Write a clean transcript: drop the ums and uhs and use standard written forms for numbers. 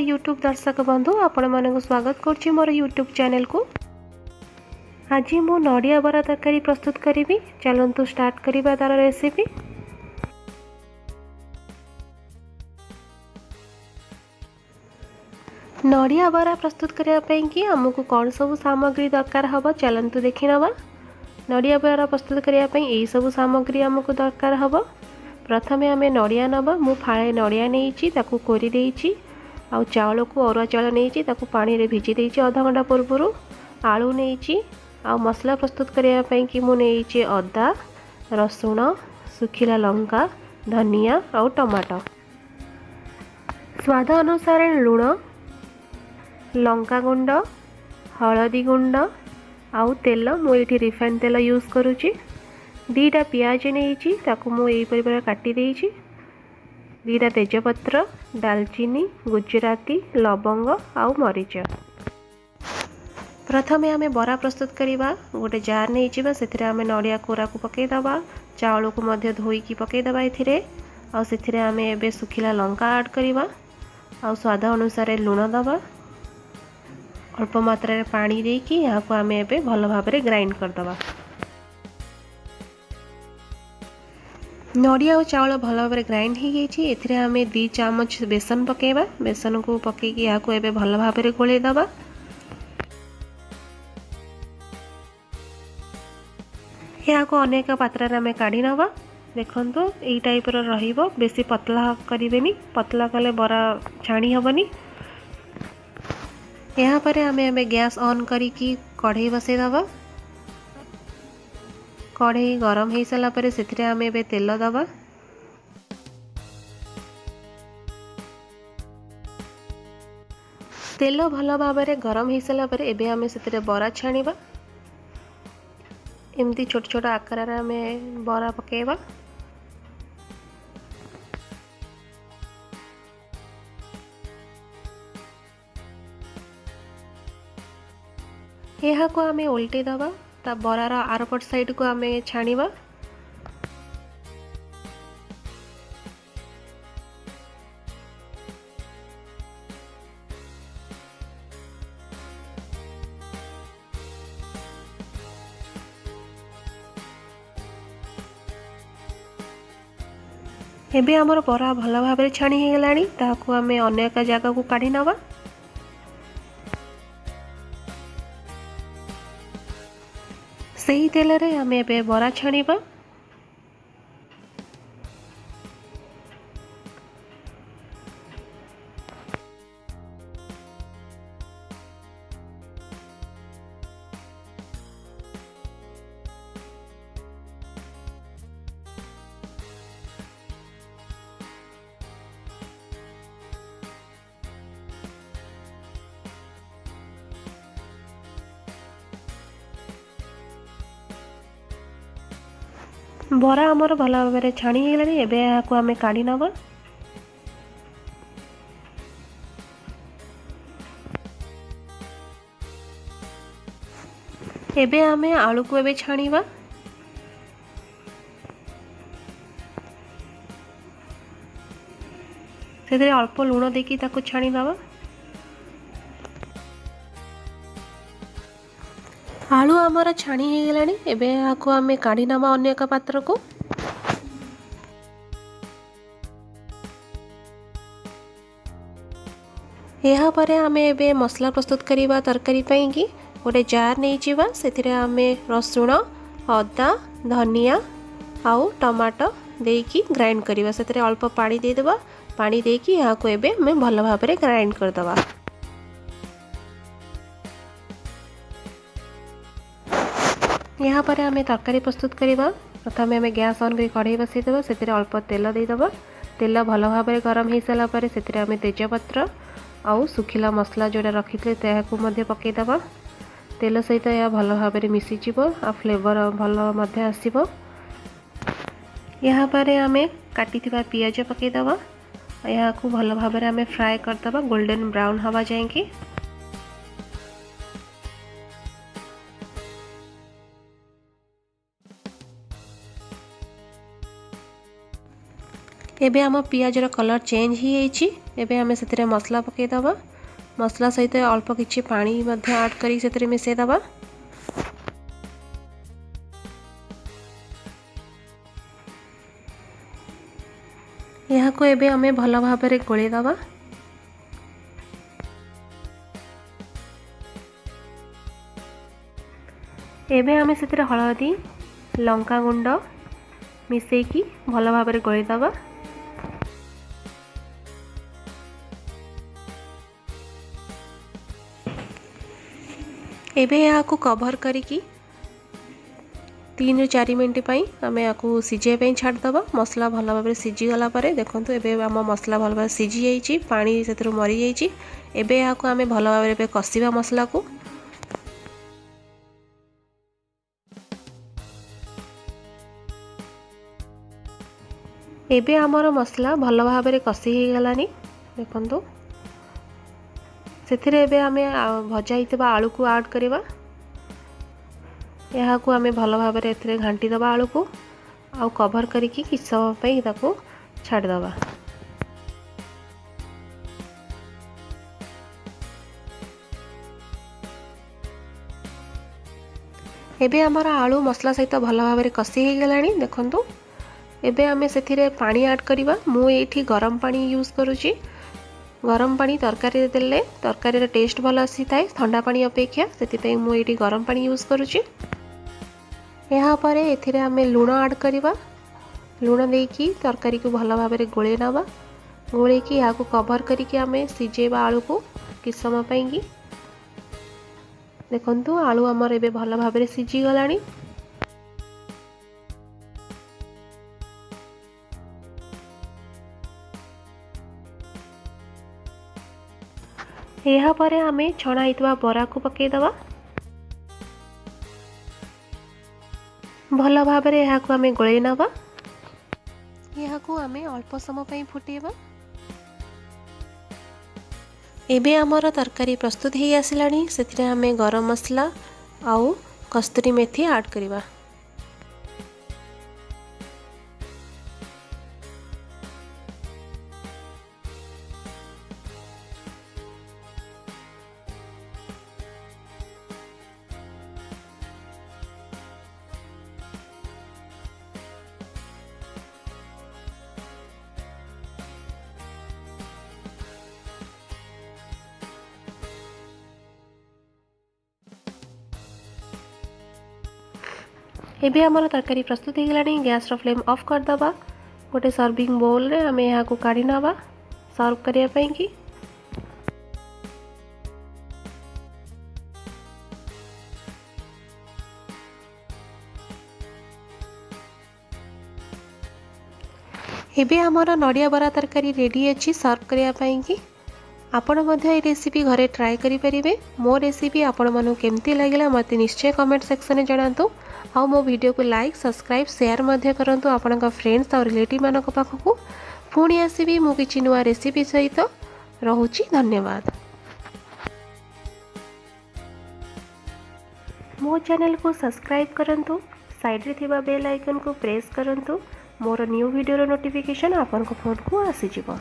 YouTube दर्शक बंधु आपण मानक स्वागत करुच्ची मोर यूट्यूब चैनल को। आज मु नड़िया बरा तरकारी प्रस्तुत करी। चलतु स्टार्ट करिबा तार रेसिपी। नड़िया बरा प्रस्तुत करने कि आमको कौन सब सामग्री दरकार हम चलतु देखी नवा। नड़िया बरा प्रस्तुत करने यही सब सामग्री आमको दरकार हम। प्रथमे आम नड़िया नवा। मु फाळे नड़िया नहीं कोरी देइछि। आउ चावल को अरुआ चावल नहीं पानी रे भिजी देइछि आधा घंटा पूर्व। आलू नहीं आ मसला प्रस्तुत करने कि मु नहीं अदा रसुण सुखिला लंका धनिया आउ टमाटो। स्वाद अनुसार लुण लंका गुंड हलदी गुंड आउ तेल मु ये रिफाइन तेल यूज करुच्ची। दीटा पियाज नहीं मुझे काटी देइछि। दीटा तेजपत्र दालचीनी गुजराती लवंग आउ मरीच। प्रथमे आमे बरा प्रस्तुत करिबा। गोटे जार नहीं से आमे नड़िया कोरा को पकईदबा। चावल को मध्य धोईकी पकईदबा। एथिरे आउ सेथिरे आमे एबे सुखिला लंका ऐड करिबा। आउ स्वाद अनुसार लुण दबा। अल्प मात्रा रे पानी देकी यहाँ को आमे एबे भल भाबरे ग्राइंड करदबा। नड़िया और चावल भल भाव ग्राइंड हो गई। आम 2 चामच बेसन पकेबा। बेसन को पकईकी यहाँ को एबे भल भाव गोलेदबा। यहाँ को अनेक पात्र आम काढ़ी नवा। देखंतु यही टाइप रहिबो। बेसी पतला करेनि। पतला कले बरा छाणी हेबनी। यहाँ पर आम गैस ऑन करिकी कढ़ई बसई दबा। कढ़ई गरम हो सारा पर से आम ए तेल दबा। तेल भल भाव गरम हो सारा पर एबे आम से बरा छाणीबा। एमती छोट छोट आकार आम बरा पकेबा। यहाँ को आम उल्टे दबा। ता बरार आरपट साइड को आम छाणीबा। एबे आमर बरा भल भाव छाणी हो गलानी। ताको आम अनेक जगह को काढ़ी नवा। सही तेल रे आम एबे बरा छाणीबा। बरा आमर भल भाव छाणी हो गलानी। एबे यहाँ को आम काढ़ी नवा। एबे आम आलू को एबे छाणीबा। से अल्प लुण देकी ताको छाणी दबा। आलू आमर छाणी हो गलानी। एबे यहाँ को आम काढ़ी नवा अन्य एक पात्र को। यहाँ पर आम एबे मसला प्रस्तुत करिबा तरकारी पई कि गोटे जार नहीं जीवा। से आम रसुण अदा धनिया आउ टमाटो देकी ग्राइंड करिबा। से अल्प पानी दे देबा। पानी देकी यहाँ को एबे आम भल भाव ग्राइंड करदबा। यहाँ पर आम तरकारी प्रस्तुत करिबा। प्रथमे आम गैस ऑन कर कढ़ई बसई देबा। से अल्प तेल दे देबा। तेल भल भाव गरम हो सारा पर से आम तेजपत्र आउ सुखिला मसला जोड़ा रखी को मध्य पकईदबा। तेल सहित यह भल भाव मिसीज आ फ्लेवर भल आसब। यहाँ पर आम काटी पियाज पकईदबा। यहाँ को भल भाव आम फ्राए करदबा गोल्डन ब्राउन हवा जाएंगे। एबे आम पियाजर कलर चेंज ही जाइए। एबे आम से मसला पकईदबा। मसला सहित अल्प किछि पानी ऐड कर मिसईदबा। यहाँ को एबे आम भल भाव में गोलेदबा। एबे आम से हलदी लंका गुंड मिसेकी भल भाव में गोलेदबा। एबे यहाँ को कवर करिकी 3 ରୁ 4 मिनट पई आमे याकू सिझे पे छाड़दबा। मसला भल भाव में सिझी गला परे देखंतु एबे आम मसला भल भाव सिझी जाइए, पानी से मरी जाइए। एबे यहाँ को आमे भल भाव में कषिबा मसला को। एबे आमर मसला भल भाव में कषि हो गलानी देखंतु। सेथिरे एबे आमे भजा हितबा आलू को ऐड करबा। यहाँ को आमे भल भाव में एथिरे घांटी दबा आलू को आउ कवर करिकी किछ समय पई ताको छाड़ दबा। एबे आमर आलू मसला सहित भल भाव में कषि हो गलानी देखंतु। एबे आमे सेथिरे पानी ऐड करबा। मु एठी गरम पानी यूज करूची। गरम पानी तरकारी देले तरकारी टेस्ट भल आसी थाए ठंडा पानी अपेक्षा, से मु एठी गरम पानी यूज करूची। यहाँ पर एथिरे आमे लूण ऐड करबा। लूण देकी तरकारी को भल भाव में गोले नबा। गोले की यहाँ को कवर करिकी आमे सिझेबा आलू को किछ समय पई। देखंतु आलू हमर एबे भल भाव में सिझी गलानी। यहाँ पर आमे छणा हितवा बरा को पकईदबा। भल भाव में यहाँ को आमे गोले नबा। यहाँ को आमे अल्प समय पई फुटेबा। एबे आमर तरकारी प्रस्तुत हो आसिलानी। सेथिरे आमे गरम मसला आउ कस्तूरी मेथी ऐड करबा। एबे आमर तरकारी प्रस्तुत हो गलानी। गैस रो फ्लेम ऑफ कर दबा। गोटे सर्विंग बोल रे आमे यहाँ को काढ़ी नबा सर्व करिया पई की। एबे आमर नड़िया बरा तरकारी रेडी अच्छी सर्व करिया पई की। आपण मध्य ए रेसिपी घरे ट्राए करि परिबे। मो रेसिपी आपण मानु केमती लागिला मते निश्चय कमेंट सेक्शन में जणातु। आउ मो वीडियो को लाइक सब्सक्राइब शेयर मध्य करंतु आपनका फ्रेंड्स और रिलेटिव मानक पाखकु। पुणी आसीबी मु किछि नुआ रेसिपी सहित। रहुछि धन्यवाद। मो चैनल को सब्सक्राइब करंतु। साइड रे थिबा बेल आइकन को प्रेस करंतु। मोर न्यू वीडियो रो नोटिफिकेशन आपनका फोन को आसी जिवो।